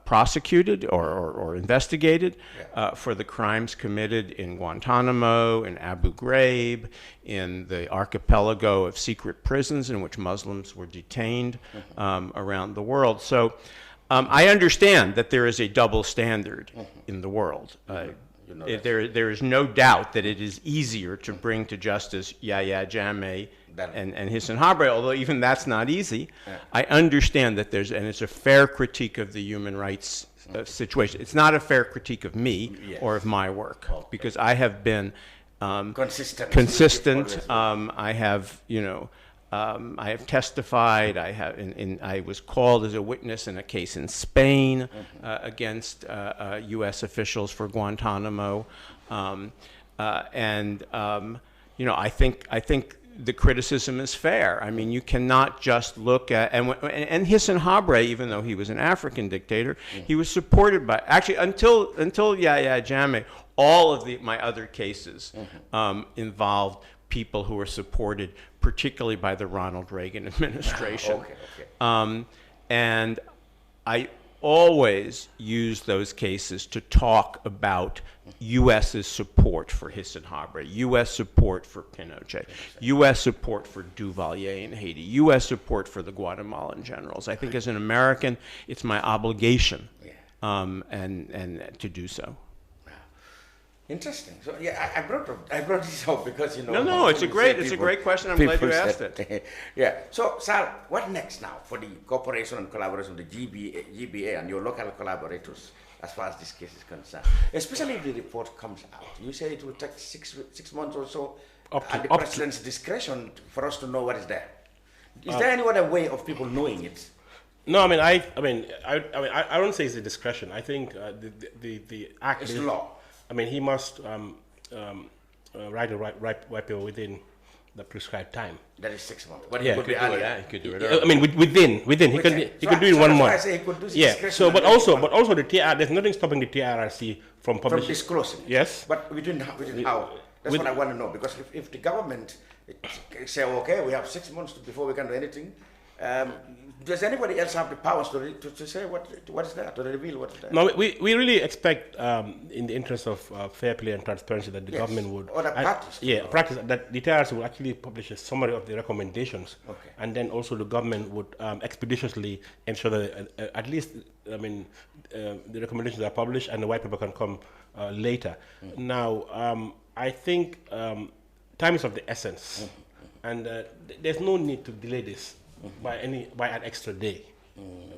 prosecuted or investigated for the crimes committed in Guantanamo, in Abu Ghraib, in the archipelago of secret prisons in which Muslims were detained around the world. So I understand that there is a double standard in the world. There is no doubt that it is easier to bring to justice Yahya Jammeh and Hisn Habre, although even that's not easy, I understand that and it's a fair critique of the human rights situation. It's not a fair critique of me or of my work, because I have been consistent. I have, I have testified. I was called as a witness in a case in Spain against U.S. officials for Guantanamo, I think the criticism is fair. I mean, you cannot just look at and Hisn Habre, even though he was an African dictator, he was supported by until Yahya Jammeh. All of my other cases involved people who were supported, particularly by the Ronald Reagan administration. And I always use those cases to talk about U.S.'s support for Hisn Habre, U.S. support for Pinochet, U.S. support for Duvalier in Haiti, U.S. support for the Guatemalan generals. I think as an American, it's my obligation and to do so. Interesting. So I brought this up because No, it's a great question. I'm glad you asked it. So Sal, what next now for the cooperation and collaboration with the GBA and your local collaborators as far as this case is concerned? Especially if the report comes out. You say it will take 6 months or so at the president's discretion for us to know what is there. Is there any other way of people knowing it? No, I don't say it's a discretion. I think the act is law. He must write a white paper within the prescribed time. That is 6 months. But he could do it. He could do it earlier. Within. He could do it in 1 month. I say he could do So, but also the TR. There's nothing stopping the TRRC from publishing. From disclosing. Yes. But within how? That's what I want to know, because if the government say, okay, we have 6 months before we can do anything. Does anybody else have the powers to say what is there, to reveal what is there? No, we really expect, in the interest of fair play and transparency, that the government would practice that the TRC will actually publish a summary of the recommendations, and then also the government would expeditiously ensure that at least the recommendations are published and the white paper can come later. Now, I think time is of the essence, and there's no need to delay this by an extra day.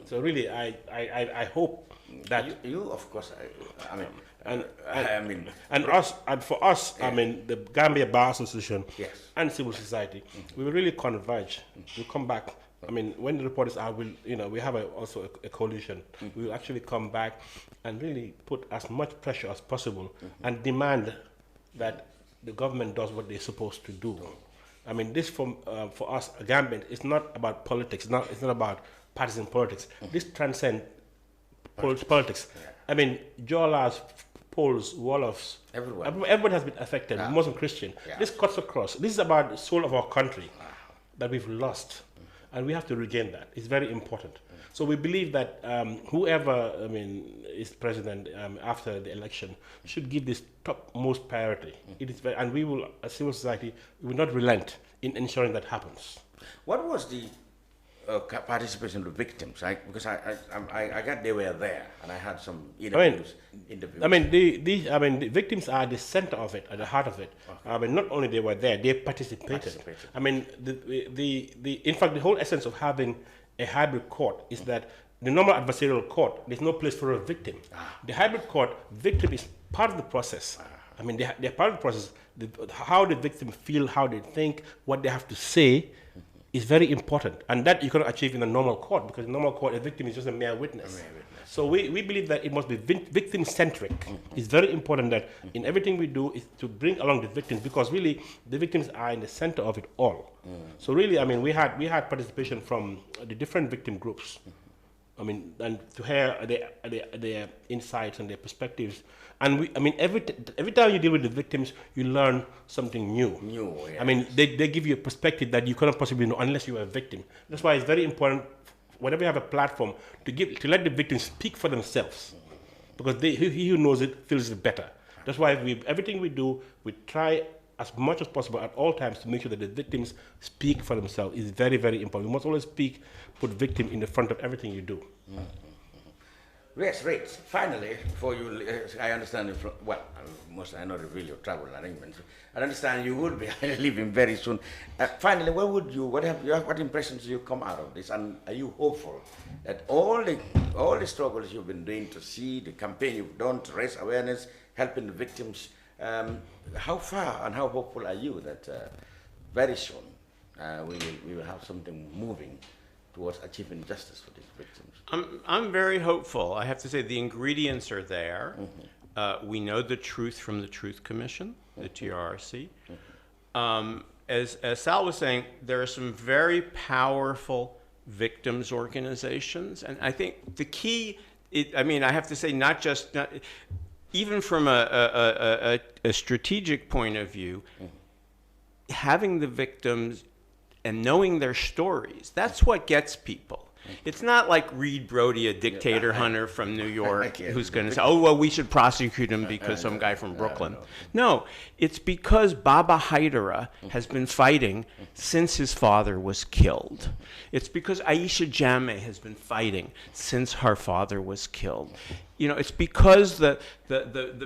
So really, I hope that you of course, for us, the Gambia Bar Association and civil society, we will really converge. We'll come back. When the report is out, we have also a coalition. We will actually come back and really put as much pressure as possible and demand that the government does what they're supposed to do. This for us, Gambian, it's not about politics. It's not about partisan politics. This transcends politics. Jolas, Poles, Wolofs, everyone has been affected, Muslim, Christian. This cuts across. This is about the soul of our country that we've lost, and we have to regain that. It's very important. So we believe that whoever is president after the election should give this topmost priority. It is and we will, as civil society, we will not relent in ensuring that happens. What was the participation of the victims? Because I got they were there, and I had some interviews. The victims are the center of it, at the heart of it. Not only they were there, they participated. In fact, the whole essence of having a hybrid court is that the normal adversarial court, there's no place for a victim. The hybrid court, victim is part of the process. They're part of the process. How the victim feel, how they think, what they have to say is very important. And that you cannot achieve in a normal court, because in a normal court, a victim is just a mere witness. So we believe that it must be victim-centric. It's very important that in everything we do is to bring along the victims, because really the victims are in the center of it all. So really, we had participation from the different victim groups. And to hear their insights and their perspectives. And every time you deal with the victims, you learn something new. They give you a perspective that you cannot possibly know unless you are a victim. That's why it's very important, whenever you have a platform, to let the victims speak for themselves, because he who knows it feels it better. That's why everything we do, we try as much as possible at all times to make sure that the victims speak for themselves. It's very, very important. We must always put victim in the front of everything you do. Yes, right. Finally, for you, I understand, well, I not reveal your travel arrangements. I understand you would be leaving very soon. Finally, what impressions do you come out of this? And are you hopeful that all the struggles you've been doing to see, the campaign you've done to raise awareness, helping the victims, how far and how hopeful are you that very soon we will have something moving towards achieving justice for these victims? I'm very hopeful. I have to say the ingredients are there. We know the truth from the Truth Commission, the TRRC. As Sal was saying, there are some very powerful victims organizations, and I think the key, I have to say, even from a strategic point of view, having the victims and knowing their stories, that's what gets people. It's not like Reed Brody, a dictator hunter from New York, who's going to say, oh, well, we should prosecute him because some guy from Brooklyn. No, it's because Baba Haidara has been fighting since his father was killed. It's because Aisha Jammeh has been fighting since her father was killed. It's because the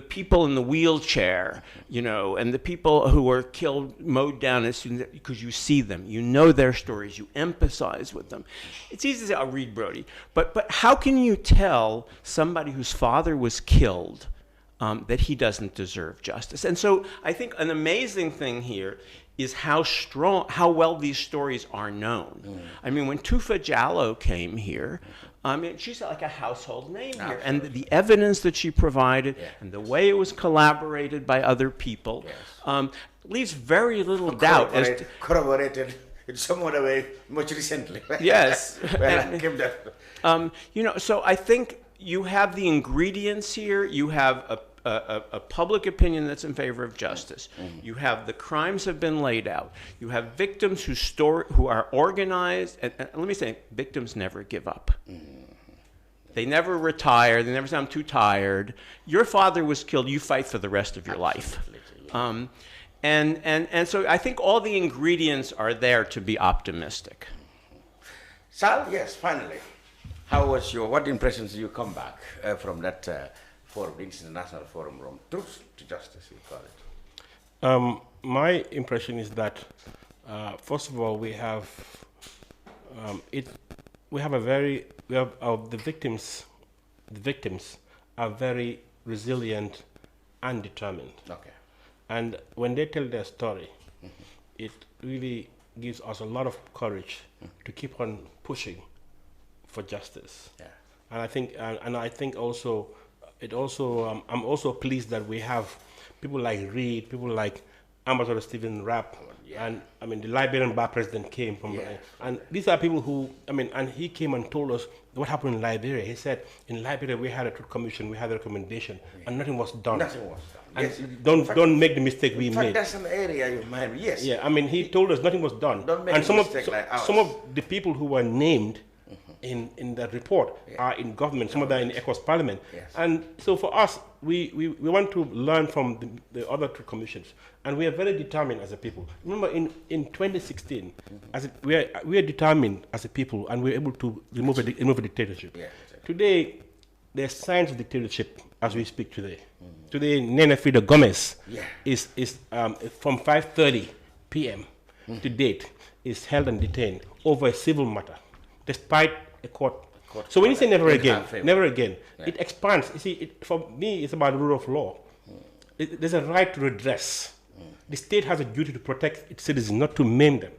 people in the wheelchair, and the people who were killed, mowed down, because you see them, you know their stories, you empathize with them. It's easy to say, I'll read Brody, but how can you tell somebody whose father was killed that he doesn't deserve justice? And so I think an amazing thing here is how well these stories are known. When Tufa Jallow came here, she's like a household name here. And the evidence that she provided and the way it was collaborated by other people leaves very little doubt. Corroborated in some other way much recently. Yes. So I think you have the ingredients here. You have a public opinion that's in favor of justice. You have the crimes have been laid out. You have victims who are organized. And let me say, victims never give up. They never retire. They never say, I'm too tired. Your father was killed. You fight for the rest of your life. And so I think all the ingredients are there to be optimistic. Sal, yes, finally. What impressions do you come back from that forum, the International Forum from Truth to Justice, we call it? My impression is that, first of all, the victims are very resilient and determined. Okay. And when they tell their story, it really gives us a lot of courage to keep on pushing for justice. Yeah. And I think also, I'm also pleased that we have people like Reed, people like Ambassador Stephen Rapp, and the Liberian bar president came from, and these are people who, and he came and told us what happened in Liberia. He said, in Liberia we had a truth commission, we had a recommendation, and nothing was done. Nothing was done. And yes. Don't make the mistake we made. That's an area you might, yes. Yeah, he told us nothing was done. Don't make and a mistake like ours. Some of the people who were named in that report are in government, some of them are in ECOWAS Parliament. Yes. And so for us, we want to learn from the other two commissions, and we are very determined as a people. Remember, in 2016, we are determined as a people, and we are able to remove a dictatorship. Yeah, exactly. Today, there's signs of dictatorship as we speak today. Today, Nene Frida Gomez is from 5:30 p.m. to date is held and detained over a civil matter, despite a court. So when you say never again, it expands. You see, for me, it's about the rule of law. There's a right to redress. The state has a duty to protect its citizens, not to maim them.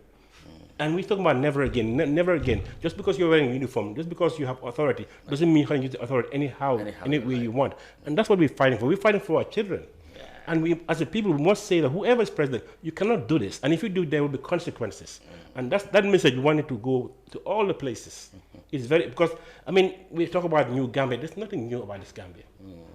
And we talk about never again, never again. Just because you're wearing a uniform, just because you have authority, doesn't mean you can use the authority any way you want. And that's what we're fighting for. We're fighting for our children. And we, as a people, we must say that whoever is president, you cannot do this. And if you do, there will be consequences. And that message we wanted to go to all the places. It's because we talk about New Gambia. There's nothing new about this Gambia.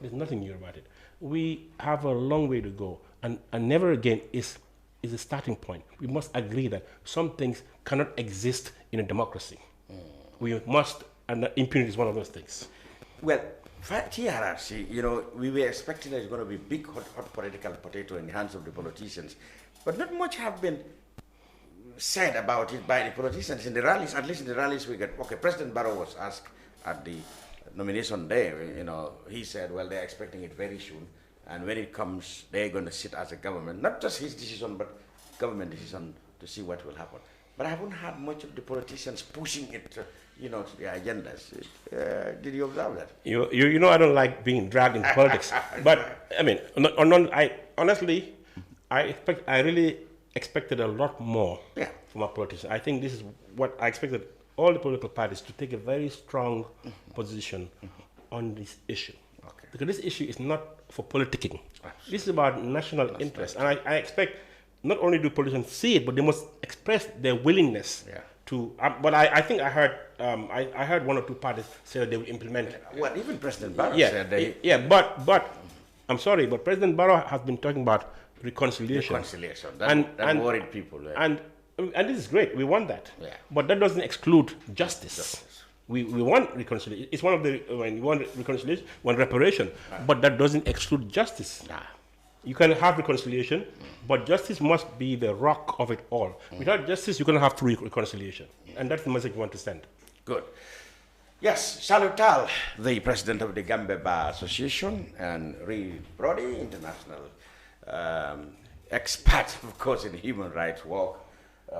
There's nothing new about it. We have a long way to go. And never again is a starting point. We must agree that some things cannot exist in a democracy. We must, and impunity is one of those things. Well, for TRRC, we were expecting that it's going to be big, hot political potato in the hands of the politicians. But not much have been said about it by the politicians in the rallies. At least in the rallies we get, President Barrow was asked at the nomination day, he said, well, they're expecting it very soon. And when it comes, they're going to sit as a government, not just his decision, but government decision to see what will happen. But I haven't had much of the politicians pushing it, to their agendas. Did you observe that? You know, I don't like being dragged in politics. But I mean, honestly, I really expected a lot more from our politicians. I think this is what I expected all the political parties to take a very strong position on this issue. Okay. Because this issue is not for politicking. This is about national interest. And I expect not only do politicians see it, but they must express their willingness to. But I think I heard one or two parties say that they will implement it. Well, even President Barrow said they. Yeah, but I'm sorry, but President Barrow has been talking about reconciliation. That worried people. Right? And this is great. We want that. Yeah. But that doesn't exclude justice. We want reconciliation. It's one of the when you want reconciliation, one reparation, but that doesn't exclude justice. Nah. You can have reconciliation, but justice must be the rock of it all. Without justice, you're going to have true reconciliation, and that's the message we want to send. Good. Yes, Salieu Taal, the president of the Gambia Bar Association, and Brody, international expert, of course, in human rights work,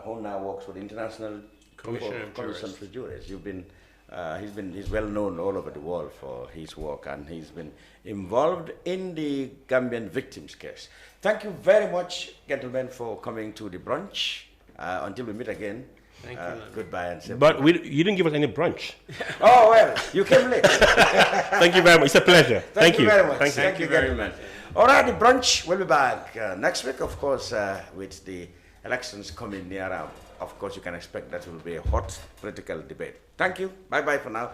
who now works for the International Commission for Juries. He's well known all over the world for his work, and he's been involved in the Gambian victims case. Thank you very much, gentlemen, for coming to the brunch. Until we meet again. Thank you. Goodbye and say But you didn't give us any brunch. Oh, well, you came late. Thank you very much. It's a pleasure. Thank you very much. Thank you very much. All right, the brunch will be back next week, of course, with the elections coming nearer. Of course, you can expect that will be a hot political debate. Thank you. Bye-bye for now.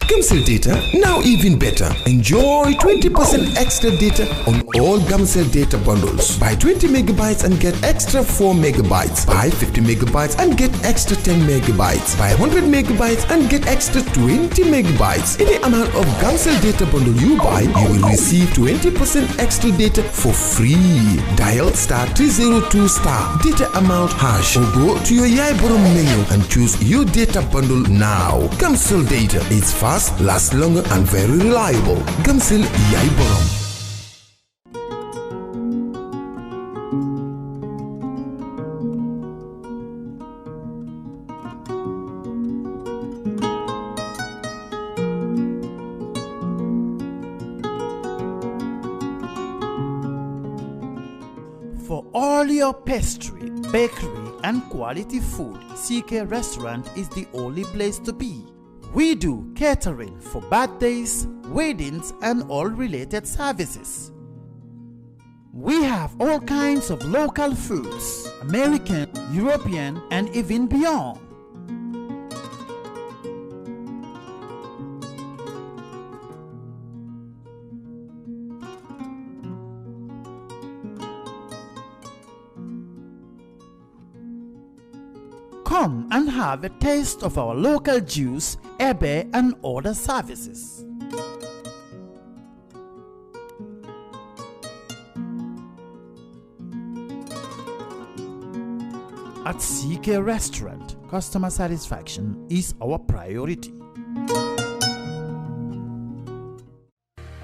Gamcell data, now even better. Enjoy 20% extra data on all Gamcell data bundles. Buy 20 megabytes and get extra 4 megabytes. Buy 50 megabytes and get extra 10 megabytes. Buy 100 megabytes and get extra 20 megabytes. Any amount of Gamcell data bundle you buy, you will receive 20% extra data for free. Dial *302* data amount hash or go to your Yaiborom menu and choose your data bundle now. Gamcell data is fast, lasts longer and very reliable. Gamcell Yaiborom. For all your pastry, bakery and quality food, CK Restaurant is the only place to be. We do catering for birthdays, weddings and all related services. We have all kinds of local foods, American, European and even beyond. Come and have a taste of our local juice, ebe and other services. At CK Restaurant, customer satisfaction is our priority.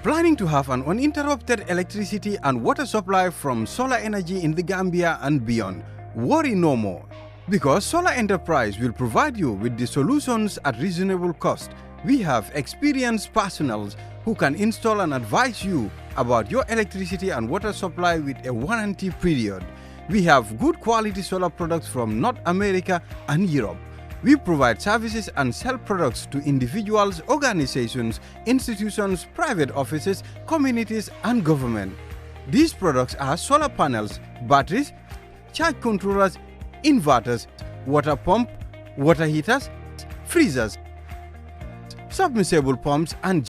Planning to have an uninterrupted electricity and water supply from solar energy in the Gambia and beyond? Worry no more. Because Solar Enterprise will provide you with the solutions at reasonable cost. We have experienced personnel who can install and advise you about your electricity and water supply with a warranty period. We have good quality solar products from North America and Europe. We provide services and sell products to individuals, organizations, institutions, private offices, communities, and government. These products are solar panels, batteries, charge controllers, inverters, water pump, water heaters, freezers, submersible pumps and